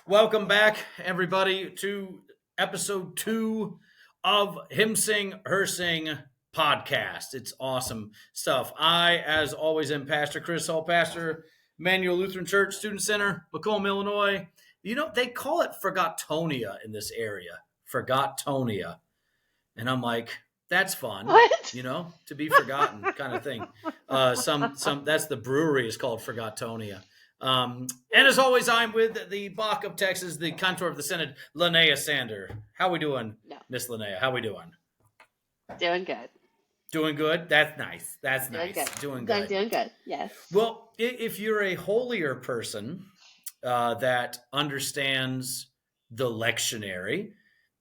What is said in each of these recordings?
Welcome back, everybody, to episode 2 of Him Sing, Her Sing podcast. It's awesome stuff. I, as always, am Pastor Chris Hull, pastor, Emmanuel Lutheran Church, Student Center, Macomb, Illinois. You know, they call it Forgotonia in this area. Forgotonia. And I'm like, that's fun, What? to be forgotten kind of thing. That's the brewery is called Forgotonia. And as always, I'm with the Bach of Texas, the Kantor of the Synod, Lynea Sander. How we doing, Miss Lynea? How we doing? Doing good. Doing good? That's nice. That's Doing nice. good. Doing good. Doing good, yes. Well, if you're a holier person that understands the lectionary,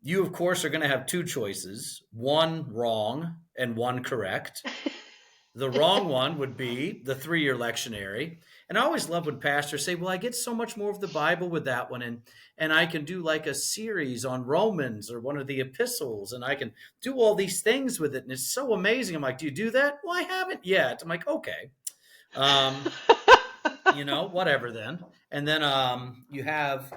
you, of course, are going to have two choices, one wrong and one correct. The wrong one would be the 3-year lectionary. And I always love when pastors say, well, I get so much more of the Bible with that one. And I can do like a series on Romans or one of the epistles. And I can do all these things with it. And it's so amazing. I'm like, do you do that? Well, I haven't yet. I'm like, okay. Whatever then. And then you have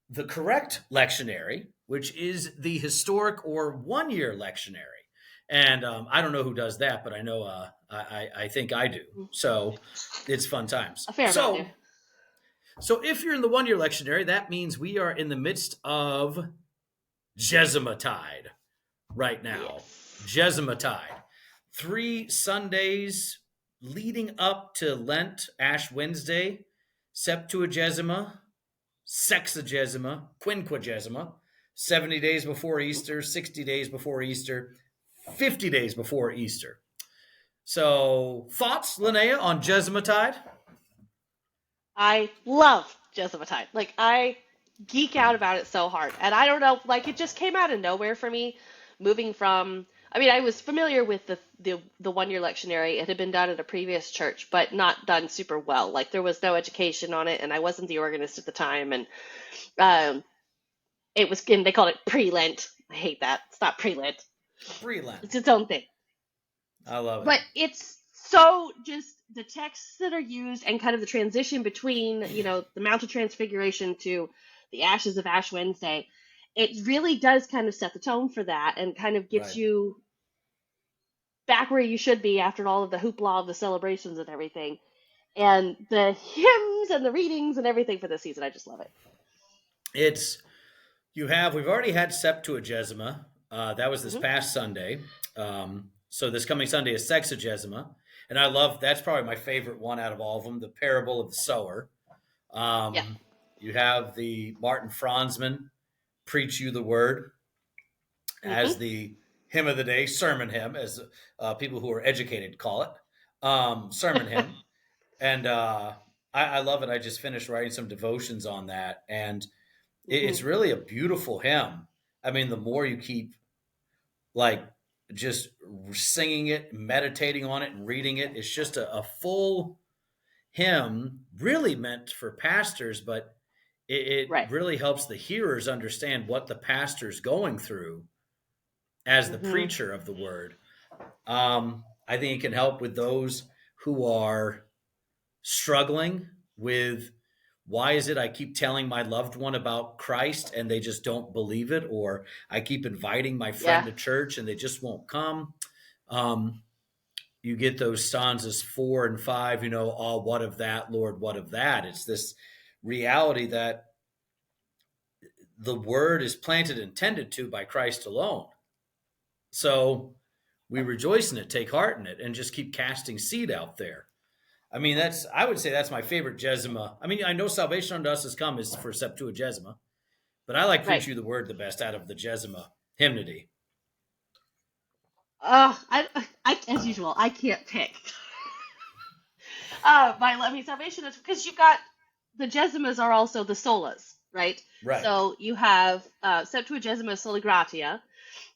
the correct lectionary, which is the historic or 1-year lectionary. And I don't know who does that, but I know I think I do. So it's fun times. A fair amount. So if you're in the 1-year lectionary, that means we are in the midst of Gesima tide right now. Yes. Gesima tide. 3 Sundays leading up to Lent, Ash Wednesday, Septuagesima, Sexagesima, Quinquagesima, 70 days before Easter, 60 days before Easter, 50 days before Easter. So, thoughts, Lynea, on Gesima tide? I love Gesima tide. Like, I geek out about it so hard. And I don't know, like, it just came out of nowhere for me, moving from, I was familiar with the 1-year lectionary. It had been done at a previous church, but not done super well. Like, there was no education on it, and I wasn't the organist at the time. And it was, and they called it pre-Lent. I hate that. It's not pre-Lent. Pre-Lent. It's its own thing. I love it. But it's so just the texts that are used and kind of the transition between, the Mount of Transfiguration to the Ashes of Ash Wednesday, it really does kind of set the tone for that and kind of gets you back where you should be after all of the hoopla of the celebrations and everything. And the hymns and the readings and everything for this season. I just love it. We've already had Septuagesima. That was this past Sunday. So this coming Sunday is Sexagesima. And I love, that's probably my favorite one out of all of them, the parable of the sower. You have the Martin Franzman, Preach You the Word, as the hymn of the day, sermon hymn, as people who are educated call it, sermon hymn. And I love it. I just finished writing some devotions on that. And it's really a beautiful hymn. The more you keep just singing it, meditating on it, and reading it, it's just a full hymn, really meant for pastors, but it really helps the hearers understand what the pastor's going through as the preacher of the word. I think it can help with those who are struggling with, why is it I keep telling my loved one about Christ and they just don't believe it? Or I keep inviting my friend to church and they just won't come. You get those stanzas 4 and 5, oh, what of that, Lord, what of that? It's this reality that the word is planted and tended to by Christ alone. So we rejoice in it, take heart in it, and just keep casting seed out there. I would say that's my favorite Gesima. I know Salvation Unto Us Has Come is for Septuagesima, but I like Preach You the Word the best out of the Gesima hymnody. As usual, I can't pick. Salvation is, because you've got, the Gesimas are also the Solas, right? Right. So you have Septuagesima Sola Gratia,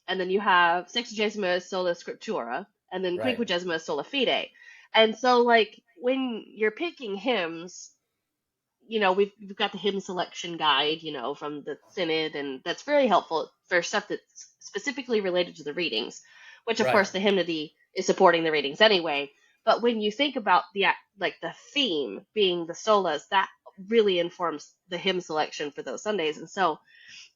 and then you have Sexagesima Sola Scriptura, and then Quinquagesima Sola Fide. And so, when you're picking hymns, we've got the hymn selection guide, from the Synod, and that's very helpful for stuff that's specifically related to the readings, which, of course, the hymnody is supporting the readings anyway. But when you think about the theme being the solas, that really informs the hymn selection for those Sundays. And so,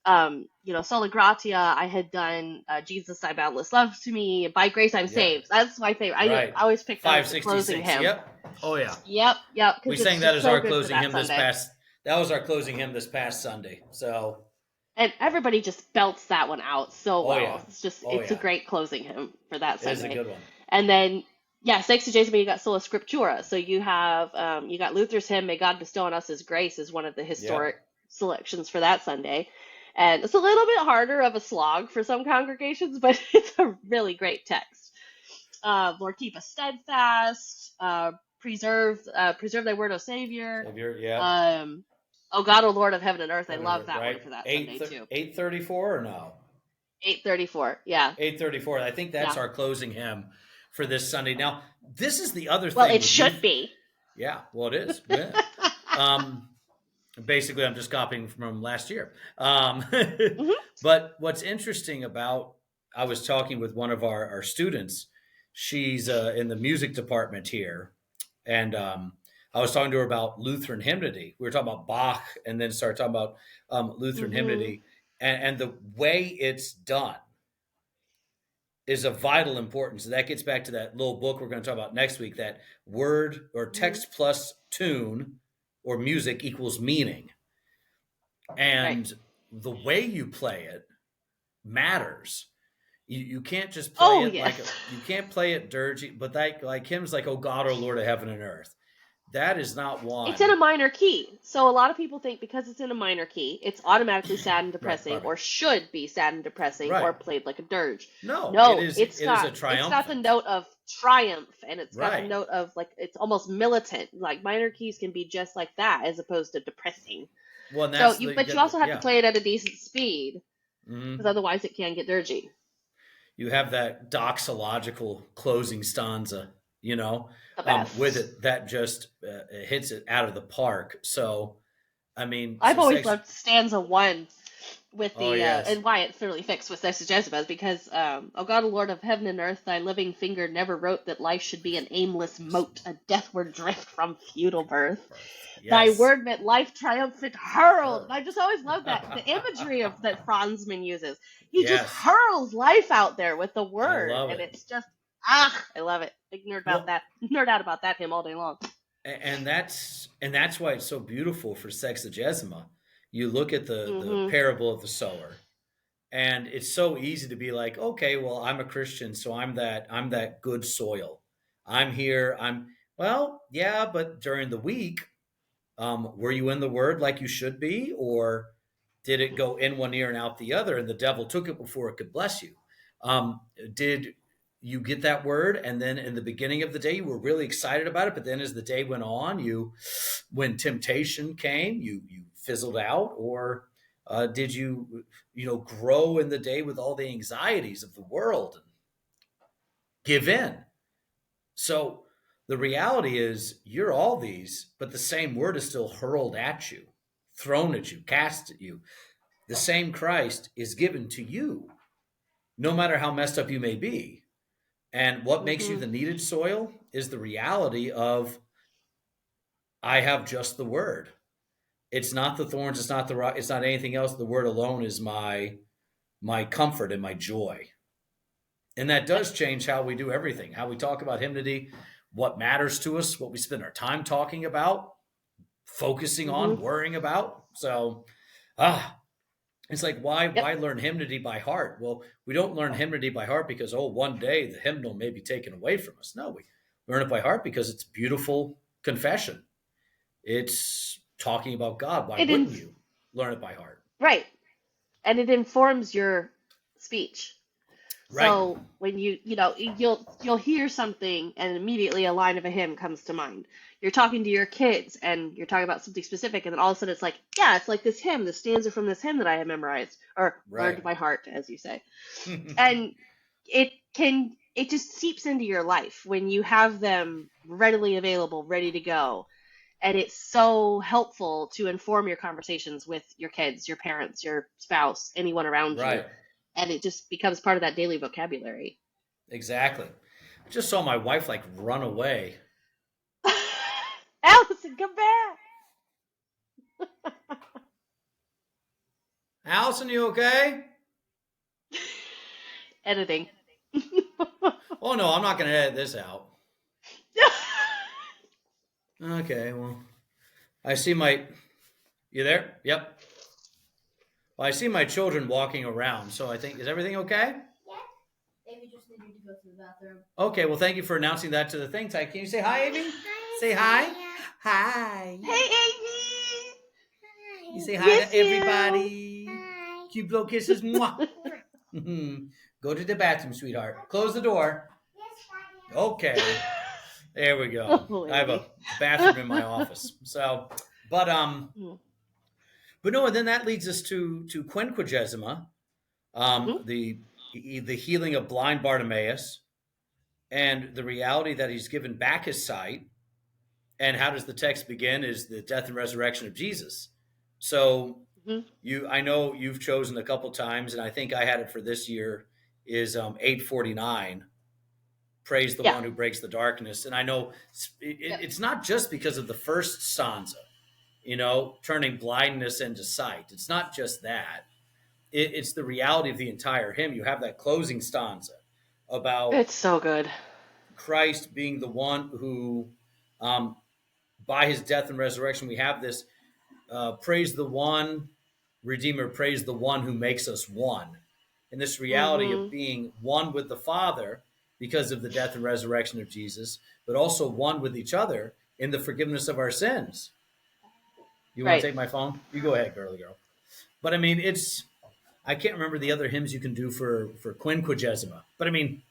Sola Gratia, I had done Jesus, Thy Boundless Love to Me, By Grace I'm Yep. Saved. That's my favorite. Right. I always pick that as the closing 566. hymn. Yep. Oh yeah. Yep, We because sang it's that just as so our good for closing that hymn Sunday. that was our closing hymn this past Sunday. So And everybody just belts that one out so well. yeah. It's a great closing hymn for that Sunday. It is a good one. And then, thanks to Gesima, you got Sola Scriptura. So you have, you got Luther's hymn, May God Bestow on Us His Grace, is one of the historic selections for that Sunday. And it's a little bit harder of a slog for some congregations, but it's a really great text. Lord, keep us steadfast, preserve thy word, O Savior. Oh God, O Lord of heaven and earth. I love that one for that Sunday too. 834 or no? 834, yeah. 834. I think that's our closing hymn for this Sunday. Now, this is the other thing. Well, it should be. Yeah, well, it is. Yeah. Basically, I'm just copying from last year. But what's interesting about, I was talking with one of our students. She's in the music department here. And I was talking to her about Lutheran hymnody. We were talking about Bach and then started talking about Lutheran hymnody. And the way it's done is of vital importance. And that gets back to that little book we're going to talk about next week, that word or text plus tune or music equals meaning. And the way you play it matters. You can't just play it like you can't play it dirgy, but like hymns like "Oh God, O Lord of Heaven and Earth." That is not one. It's in a minor key, so a lot of people think because it's in a minor key, it's automatically sad and depressing, or should be sad and depressing, or played like a dirge. No, it's got the note of triumph, and it's got the note of it's almost militant. Like minor keys can be just like that, as opposed to depressing. Well, and that's you also have to play it at a decent speed, because otherwise it can get dirgy. You have that doxological closing stanza, with it that just hits it out of the park. So, I mean, I've always loved stanza 1 with the and why it's thoroughly fixed with Gesima, because O God, O Lord of heaven and earth, thy living finger never wrote that life should be an aimless mote, a deathward drift from feudal birth. Yes. Thy word meant life triumphant hurled. And I just always love that. The imagery of that Franzman uses. He just hurls life out there with the word. And it's just, I love it. I nerd out about that hymn all day long. And that's why it's so beautiful for Sexagesima. You look at the parable of the sower, and it's so easy to be like, okay, well, I'm a Christian, so I'm that good soil. I'm here. But during the week, were you in the word like you should be, or did it go in one ear and out the other, and the devil took it before it could bless you? Did you get that word, and then in the beginning of the day you were really excited about it, but then as the day went on, when temptation came, you fizzled out? Or did you grow in the day with all the anxieties of the world and give in? So the reality is you're all these, but the same word is still hurled at you, thrown at you, cast at you. The same Christ is given to you, no matter how messed up you may be. And what makes you the needed soil is the reality of, I have just the word. It's not the thorns, it's not the rock, it's not anything else. The word alone is my comfort and my joy. And that does change how we do everything, how we talk about hymnody, what matters to us, what we spend our time talking about, focusing on, worrying about. So, it's like, why learn hymnody by heart? Well, we don't learn hymnody by heart because, one day the hymnal may be taken away from us. No, we learn it by heart because it's beautiful confession. It's talking about God. Why wouldn't you learn it by heart? Right. And it informs your speech. Right. So when you'll hear something and immediately a line of a hymn comes to mind. You're talking to your kids and you're talking about something specific, and then all of a sudden it's like, it's like this hymn, this stanza from this hymn that I have memorized or learned by heart, as you say. And it just seeps into your life when you have them readily available, ready to go. And it's so helpful to inform your conversations with your kids, your parents, your spouse, anyone around you. And it just becomes part of that daily vocabulary. Exactly. I just saw my wife run away. Allison, come back. Allison, you okay? Editing. Oh no, I'm not going to edit this out. Okay, well, I see my. You there? Yep. Well, I see my children walking around, so I think, is everything okay? Amy just needed to go to the bathroom. Okay, well, thank you for announcing that to the thing. Ty, can you say hi, Amy? Hi, Say hi. Sonia. Hi. Hey, Amy! Hi. You say hi Miss to everybody. Hi. Cute blow kisses. Mwah. Go to the bathroom, sweetheart. Close the door. Yes, Okay. There we go. Oh, I have a Amy. bathroom in my office. So, but no, and then that leads us to Quinquagesima, Mm-hmm. the healing of blind Bartimaeus, and the reality that he's given back his sight. And how does the text begin? Is the death and resurrection of Jesus. So Mm-hmm. I know you've chosen a couple times, and I think I had it for this year is 849. Praise the Yeah. one who breaks the darkness. And I know it's not just because of the first stanza, turning blindness into sight. It's not just that. It's the reality of the entire hymn. You have that closing stanza about It's so good. Christ being the one who, by his death and resurrection, we have this praise the one, Redeemer, praise the one who makes us one. And this reality of Mm-hmm. being one with the Father because of the death and resurrection of Jesus, but also one with each other in the forgiveness of our sins. You want Right. to take my phone? You go ahead, girly girl. But I mean, I can't remember the other hymns you can do for Quinquagesima. But I mean,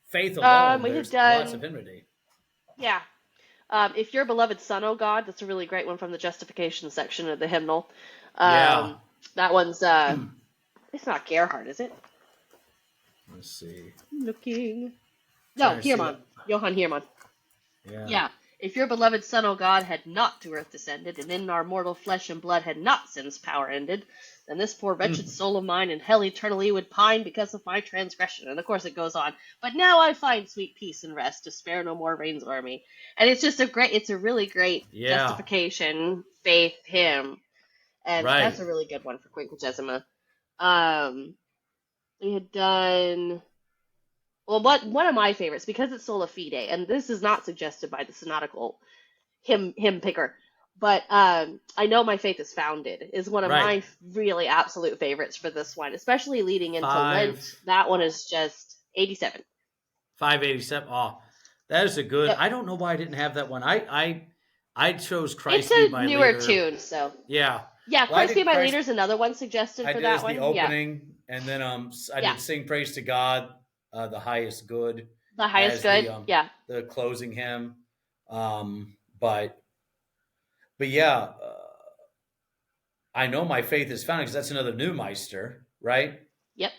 faith alone, We had there's lots of done, hymnody. yeah. If Your Beloved Son, O God, that's a really great one from the justification section of the hymnal. Yeah. That one's, it's not Gerhard, is it? Let's see. Looking. No, Hiermann. Johann Hiermann. Yeah. Yeah. If your beloved Son, O God, had not to earth descended, and in our mortal flesh and blood had not sin's power ended, then this poor wretched soul of mine in hell eternally would pine because of my transgression. And of course it goes on. But now I find sweet peace and rest, to spare no more reigns o'er me. And it's just it's a really great justification, faith hymn. And that's a really good one for Quinquagesima. We had done... Well, one of my favorites, because it's Sola Fide, and this is not suggested by the synodical hymn picker, but I Know My Faith is Founded is one of my really absolute favorites for this one, especially leading into Lent. That one is just 87. 587. Oh, that is a good. Yep. I don't know why I didn't have that one. I chose Christ It's Be a My newer Leader. tune, so yeah. Christ Be My Leader is another one suggested for that one. I did as the opening, and then I did Sing Praise to God, the highest good. The highest good, the closing hymn. But yeah, I Know My Faith is Founded, because that's another new Meister, right? Yep.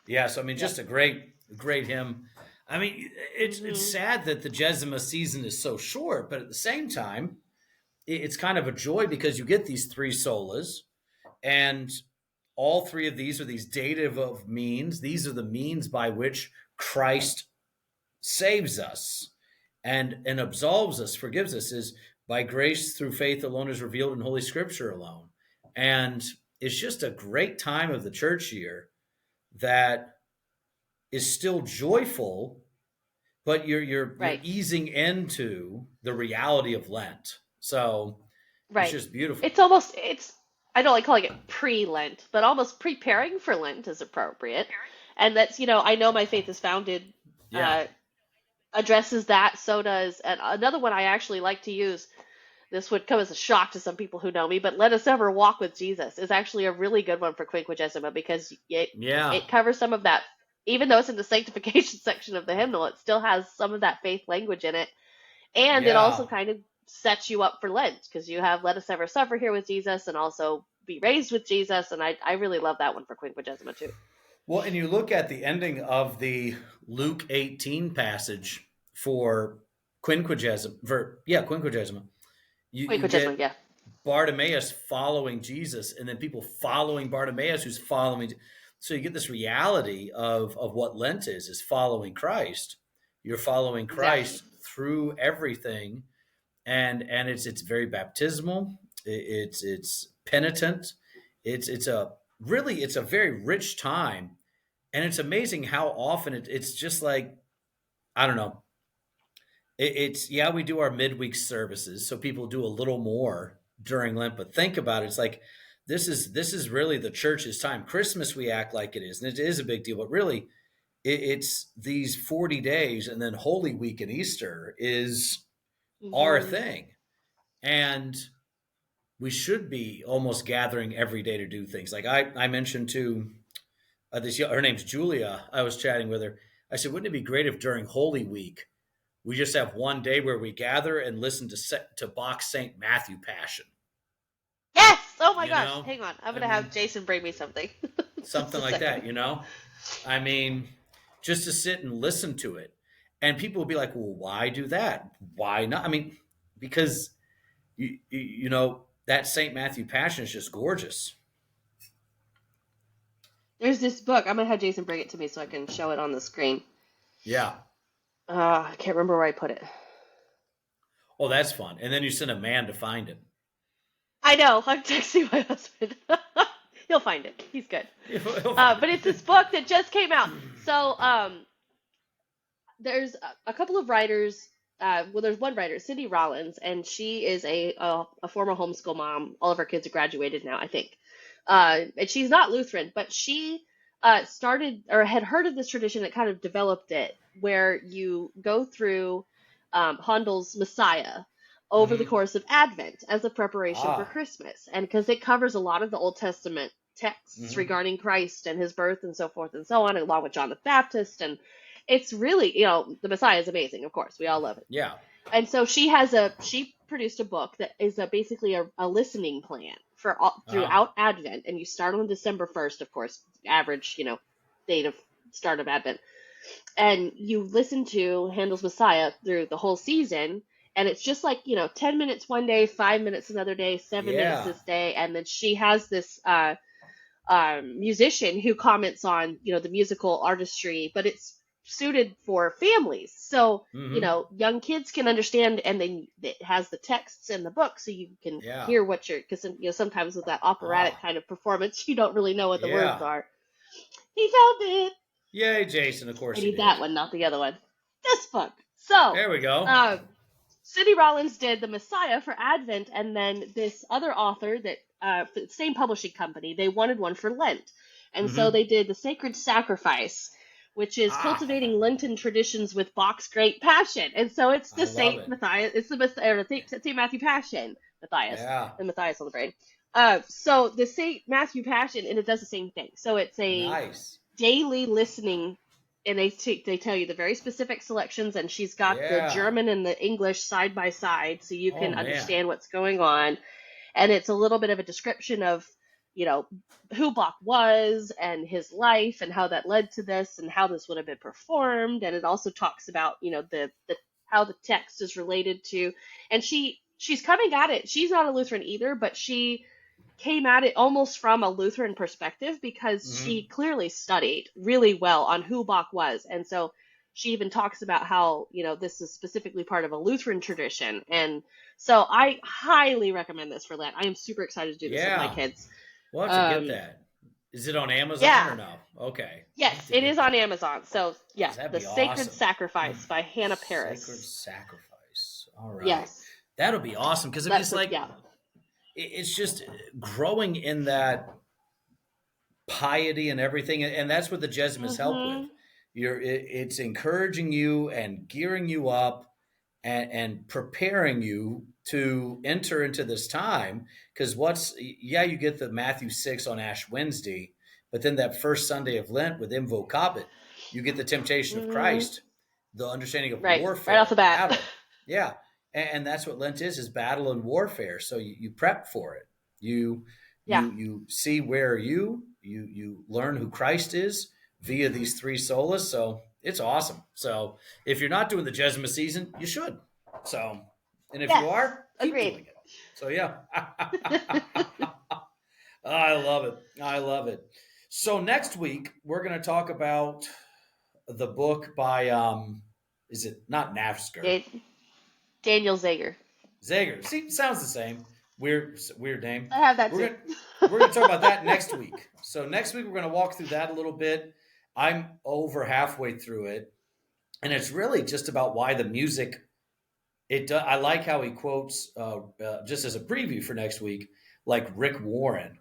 Yeah, so I mean, just a great hymn. I mean, it's sad that the Gesima season is so short, but at the same time, it's kind of a joy because you get these three solas, and all three of these are these dative of means. These are the means by which Christ saves us and absolves us, forgives us, is by grace through faith alone, is revealed in Holy Scripture alone. And it's just a great time of the church year that is still joyful, but you're easing into the reality of Lent. So it's just beautiful. I don't like calling it pre-Lent, but almost preparing for Lent is appropriate. And that's, I Know My Faith is Founded, addresses that. So does, and another one I actually like to use, this would come as a shock to some people who know me, but Let Us Ever Walk with Jesus is actually a really good one for Quinquagesima, because it covers some of that. Even though it's in the sanctification section of the hymnal, it still has some of that faith language in it. And it also kind of sets you up for Lent, because you have Let Us Ever Suffer here with Jesus and also Be Raised with Jesus. And I really love that one for Quinquagesima too. Well, and you look at the ending of the Luke 18 passage for Quinquagesima. Quinquagesima. You get Bartimaeus following Jesus, and then people following Bartimaeus who's following. So you get this reality of what Lent is following Christ. You're following Christ through everything, and it's very baptismal. it's penitent. It's a really it's a very rich time, and it's amazing how often it's just like I don't know. It's yeah, we do our midweek services, so people do a little more during Lent. But think about it; it's like this is really the church's time. Christmas we act like it is, and it is a big deal, but really it's these 40 days, and then Holy Week and Easter is our Hmm. thing, and we should be almost gathering every day to do things. Like I mentioned to her name's Julia. I was chatting with her. I said, wouldn't it be great if during Holy Week we just have one day where we gather and listen to Bach's Saint Matthew Passion? Yes. Oh my You gosh. know, Hang on. I'm I gonna have mean, Jason bring me something. Just something a like second. that. I mean, just to sit and listen to it, and people will be like, "Well, why do that? Why not?" I mean, because that Saint Matthew Passion is just gorgeous. There's this book. I'm gonna have Jason bring it to me so I can show it on the screen. Yeah. I can't remember where I put it. Oh, that's fun. And then you send a man to find it. I know. I'm texting my husband. He'll find it. He's good. He'll find But it's it. this book that just came out. So there's a couple of writers. Well, there's one writer, Cindy Rollins, and she is a former homeschool mom. All of her kids are graduated now, I think. And she's not Lutheran, but she started or had heard of this tradition that kind of developed it, where you go through Handel's Messiah over the Hmm. course of Advent as a preparation for Ah. Christmas, and because it covers a lot of the Old Testament texts Hmm. regarding Christ and his birth and so forth and so on, along with John the Baptist, and it's really, the Messiah is amazing, of course, we all love it. Yeah. And so she produced a book that is basically a listening plan for Uh-huh. throughout Advent, and you start on December 1st, of course, average, date of start of Advent, and you listen to Handel's Messiah through the whole season. And it's just like, 10 minutes one day, 5 minutes another day, 7 minutes Yeah. this day. And then she has this musician who comments on, the musical artistry, but it's suited for families. So, Hmm. young kids can understand, and then it has the texts in the book, so you can Yeah. hear what because, sometimes with that operatic Ah. kind of performance, you don't really know what the words Yeah. are. He found it. Yay, Jason. Of I course he need that did. one, not the other one. This book. So, There we go. uh, Cindy Rollins did The Messiah for Advent, and then this other author that, same publishing company, they wanted one for Lent. And so Hmm. they did The Sacred Sacrifice, which is Ah. cultivating Lenten traditions with Bach's Great Passion. And so it's I the love Saint it. Matthias, it's the Messiah, Saint Matthew Passion, Matthias, Yeah. and Matthias on the brain. So the Saint Matthew Passion, and it does the same thing. So it's a Nice. daily listening, and they tell you the very specific selections, and she's got the Yeah. German and the English side by side so you Oh can man. understand what's going on. And it's a little bit of a description of, you know who Bach was and his life and how that led to this and how this would have been performed. And it also talks about, the how the text is related to, and she's coming at it, she's not a Lutheran either, but she came at it almost from a Lutheran perspective because she Hmm. clearly studied really well on who Bach was. And so she even talks about how, this is specifically part of a Lutheran tradition. And so I highly recommend this for Lent. I am super excited to do this with my Yeah. kids. We'll have to get Um, that. Is it on Amazon yeah, or no? Okay. We'll have yes, to it get is on that. Amazon. So yeah, Because that'd The be Sacred awesome. Sacrifice by Hannah Sacred Paris. sacrifice. All right. Yes, That'll be awesome. Because I mean, that's it's like, yeah. it's just growing in that piety and everything, and that's what the Jesimas help with. Hmm. It's encouraging you and gearing you up and preparing you to enter into this time. Because you get the Matthew 6 on Ash Wednesday, but then that first Sunday of Lent with Invocabit, you get the temptation of Hmm. Christ, the understanding of Right off the warfare, bat. battle. Yeah. And that's what Lent is battle and warfare. So you prep for it. You Yeah. you see where you learn who Christ is via these three solas. So it's awesome. So if you're not doing the Gesima season, you should. So, and if you Yes. are, keep Agreed. doing it. So yeah. I love it. I love it. So next week we're going to talk about the book by is it not Nafsker? Daniel Zager. Zager. See, sounds the same. Weird name. I have that We're too. We're going to talk about that next week. So next week, we're going to walk through that a little bit. I'm over halfway through it. And it's really just about why the music, I like how he quotes, just as a preview for next week, like Rick Warren.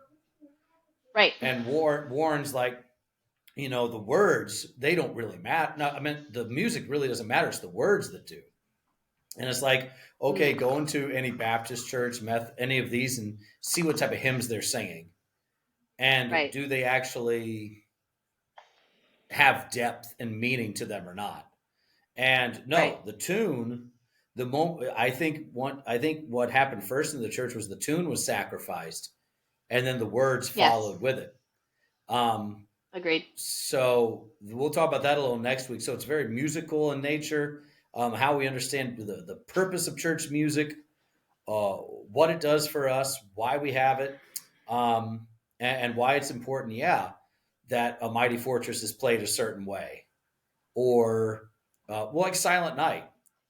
Right. And Warren's like, the words, they don't really matter. No, I mean, the music really doesn't matter. It's the words that do. And it's like, okay, go into any Baptist church, any of these, and see what type of hymns they're singing. And do they actually have depth and meaning to them or not? And no, the tune, I think what happened first in the church was the tune was sacrificed, and then the words followed with it. Agreed. So we'll talk about that a little next week. So it's very musical in nature, how we understand the purpose of church music, what it does for us, why we have it, and why it's important, that A Mighty Fortress is played a certain way. Or, like Silent Night.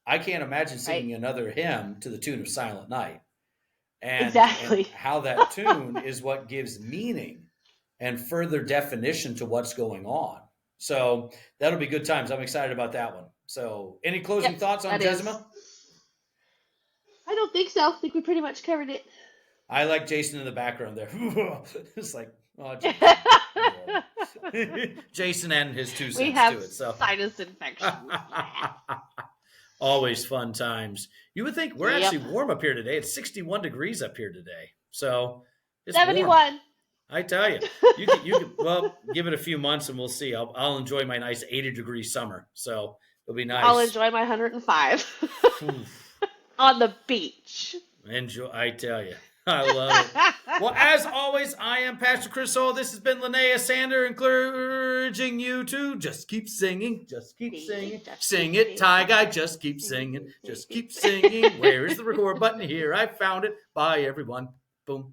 I can't imagine singing another hymn to the tune of Silent Night. And how that tune is what gives meaning and further definition to what's going on. So that'll be good times. I'm excited about that one. So any closing thoughts on Gesima? I don't think so. I think we pretty much covered it. I like Jason in the background there. It's like, oh, Jason and his 2 cents we have to it. So sinus infection. Always fun times. You would think we're actually warm up here today. It's 61 degrees up here today. So it's 71. Warm. I tell you, you can well, give it a few months and we'll see. I'll enjoy my nice 80-degree summer. So it'll be nice. I'll enjoy my 105 on the beach. I tell you. I love it. Well, as always, I am Pastor Chris Soul. This has been Lynea Sander, encouraging you to just keep singing. Just keep singing. Sing it, Tie Guy. Just keep singing. Just keep singing. Where is the record button? Here, I found it. Bye, everyone. Boom.